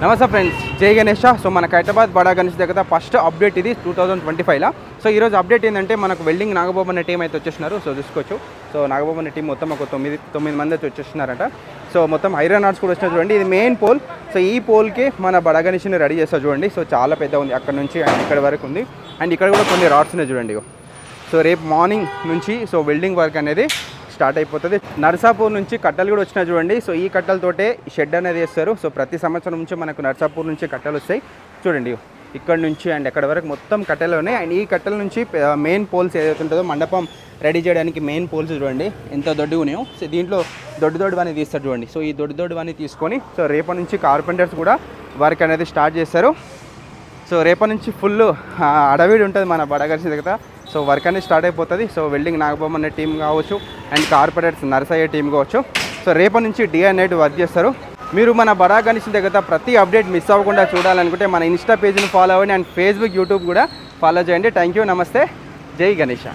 నమస్తే ఫ్రెండ్స్, జై గణేష. సో మనకు హైదరాబాద్ బడా గణేష్ దగ్గర ఫస్ట్ అప్డేట్ ఇది 2025లో. సో ఈరోజు అప్డేట్ ఏంటంటే మనకు వెల్డింగ్ నాగబాబు అనే టీం అయితే వచ్చేసినారు. సో చూసుకోవచ్చు. సో నాగబాబు అనే టీం మొత్తం ఒక 9 మంది అయితే వచ్చేస్తున్నారట. సో మొత్తం ఐరన్ రాడ్స్ కూడా వచ్చినా చూడండి. ఇది మెయిన్ పోల్. సో ఈ పోల్కి మన బడా గణేష్ని రెడీ చేస్తారు చూడండి. సో చాలా పెద్ద ఉంది, అక్కడ నుంచి అండ్ ఇక్కడ వరకు ఉంది. అండ్ ఇక్కడ కూడా కొన్ని రాడ్స్ ఉన్నాయి చూడండి. సో రేపు మార్నింగ్ నుంచి సో వెల్డింగ్ వర్క్ అనేది స్టార్ట్ అయిపోతుంది. నర్సాపూర్ నుంచి కట్టలు కూడా వచ్చినా చూడండి. సో ఈ కట్టలతోటే షెడ్ అనేది వేస్తారు. సో ప్రతి సంవత్సరం నుంచి మనకు నర్సాపూర్ నుంచి కట్టలు వస్తాయి చూడండి. ఇక్కడ నుంచి అండ్ ఎక్కడ వరకు మొత్తం కట్టెలు ఉన్నాయి. అండ్ ఈ కట్టెల నుంచి మెయిన్ పోల్స్ ఏదైతే ఉంటుందో మండపం రెడీ చేయడానికి మెయిన్ పోల్స్ చూడండి ఎంత దొడ్డుగా ఉన్నాయో. సో దీంట్లో దొడ్డువాన్ని తీస్తారు చూడండి. సో ఈ దొడ్డువాన్ని తీసుకొని సో రేపటి నుంచి కార్పెంటర్స్ కూడా వర్క్ అనేది స్టార్ట్ చేస్తారు. సో రేపటి నుంచి ఫుల్ అడవిడి ఉంటుంది మన బడా గణేష్ దగ్గర. సో వర్క్ అనేది స్టార్ట్ అయిపోతుంది. సో వెల్డింగ్ నాగబాబు అనే టీం కావచ్చు అండ్ కార్పొరేట్స్ నర్సయ్య టీం కావచ్చు. సో రేపటి నుంచి డే అండ్ నైట్ వర్క్ చేస్తారు. మీరు మన బడా గణేష్ దగ్గర ప్రతి అప్డేట్ మిస్ అవ్వకుండా చూడాలనుకుంటే మన ఇన్స్టా పేజ్ని ఫాలో అవ్వండి అండ్ ఫేస్బుక్ యూట్యూబ్ కూడా ఫాలో చేయండి. థ్యాంక్ యూ, నమస్తే, జై గణేష.